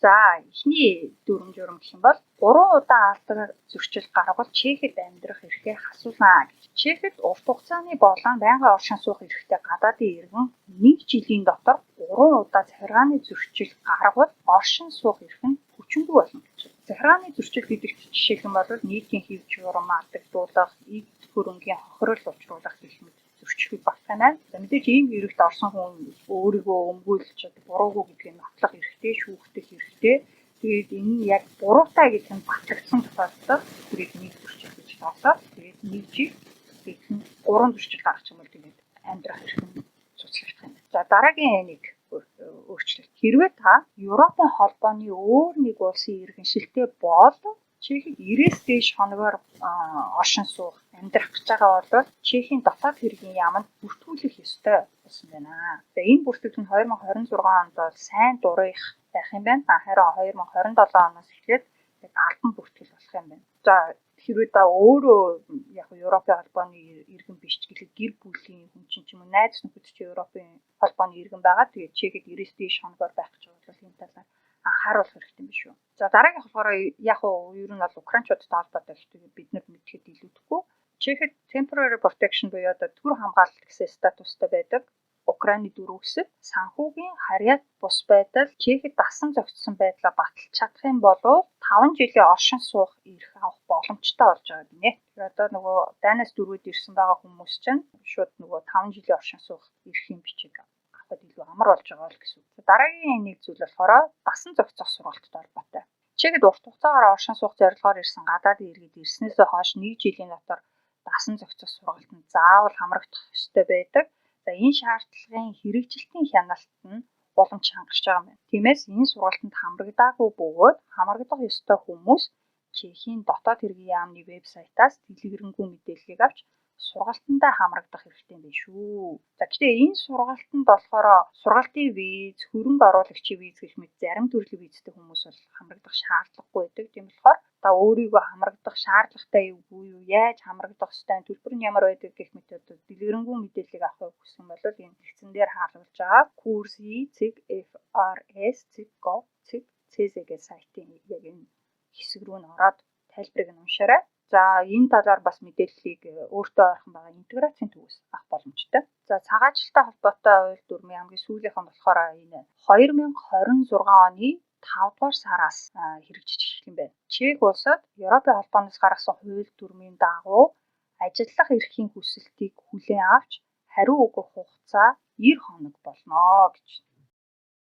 За эхний дүрм журам гэх юм бол 3 удаа алдар зөрчил гаргавал Чехэд амьдрах эрхээ хасуулна гэж. Чехэд урт хугацааны болон байнгын оршин суух эрхтэй гадаадын иргэн 1 жилийн дотор 3 удаа захиргааны зөрчил гаргавал оршин суух эрх нь хүчингүй болно гэж. Захиргааны зөрчил гэдэг жишээ нь бол нийтийн хэв журам алдагдуулах, эд хөрөнгийн хохирол учруулах гэх мэт зөрчил багтах байна. За мэдээж ийм хэрэгт орсон хүн өөрийгөө өмгөөлж буруугүй гэдгийг нотлох эрхтэй, шүүхтэх эрхтэй. Тэгээд энэ нь яг буруутай гэх нь батлагдсан тохиолдолд тэрийг нэг зөрчил гэж тооцоод тэгээд нэг жил гэх нь 3 зөрчил гаргах юм бол тэгээд амьдрах эрх нь цуцлагдах юм. За дараагийн нэг өөрчлөлт. Хэрвээ та Европын холбооны өөр нэг улсын иргэншилтэй бол Чехэд 90-с дээш хоногоор оршин суух амьдрах гэж байгаа бол Чехийн дотоод хэргийн яамд бүртгүүлэх ёстой болсон байна. За энэ бүртгэл нь 2026 онд бол сайн дурах байх юм байна. Харин 2027 оноос эхлээд яг албан бүртгэл болох юм байна. За хэрвээ та өөрөө яг Европын холбооны иргэн биш ч гэхэд гэр бүлийн хүн чинь ч юм уу найз нөхөд чи Европын холбооны иргэн байгаа. Тэгээд Чехэд 90-с дээш хоногоор байх гэж байгаа бол энэ талаар анхааруулах хэрэгтэй юм биш үү. За дараагийн болохоор яг ер нь бол украинчуудтай холбоотой гэхдээ бид нар мэдхэд илүүдэхгүй. Чехэд temporary protection буюу төр хамгаалалт гэсэн статустай байдаг. Украины дөрвөсөд санхүүгийн харьяат бус байдал Чехэд дасан зохицсон байдлаа баталж чадах юм бол 5 жилийн оршин суух эрх авах боломжтой болж байгаа гинэ. Тэгэхээр одоо нөгөө дайнаас дөрвөд ирсэн байгаа хүмүүс чинь шууд нөгөө 5 жилийн оршин суух эрхийн бичиг авахд илүү амар болж байгаа л гэсэн үг. Дараагийн нэг зүйл болохоор дасан зохицох сургалттай холбоотой. Чехэд урт хугацаагаар оршин суух зорилгоор ирсэн гадаадын иргэд ирснээс хойш 1 жилийн дотор дасан зохицох сургалтанд заавал хамрагдах ёстой байдаг. За энэ шаардлагын хэрэгжилтийн хяналт нь боломж хангарч байгаа юм байна. Тиймээс энэ сургалтанд хамрагдаагүй бөгөөд хамрагдах ёстой хүмүүс Чехийн дотоод хэргийн яамны вебсайтаас дэлгэрэнгүй мэдээллийг авч сургалтандаа хамрагдах хэрэгтэй юм байна шүү. За гэхдээ энэ сургалтанд болохоор сургалтын виз, хөрөнгө оруулагчийн виз гэх мэт зарим төрлийн визтэй хүмүүс бол хамрагдах шаардлагагүй байдаг. Тийм болохоор та өөрийгөө хамрагдах шаардлагатай юу, яаж хамрагдах ёстой, төлбөр нь ямар байдаг гэх мэт дэлгэрэнгүй мэдээллийг авах хүсэх юм бол энэ хэсгэн дээр харуулж байгаа kurs.frs.gov.cz сайтын яг энэ хэсэг рүү н ороод тайлбарыг нь уншаарай. За энэ талаар бас мэдээллийг өөртөө ойрхон байгаа интеграцийн төвөөс авах боломжтой. За цагаачлалтай холбоотой хууль дүрмийн хамгийн сүүлийнх нь болохоор энэ 2026 оны 5 дугаар сараас хэрэгжиж эхлэх юм байна. Чех улсад Европын холбооноос гаргасан хууль дүрмийн дагуу ажиллах эрхийн хүсэлтийг хүлээн авч хариу өгөх хугацаа 90 хоног болно гэж.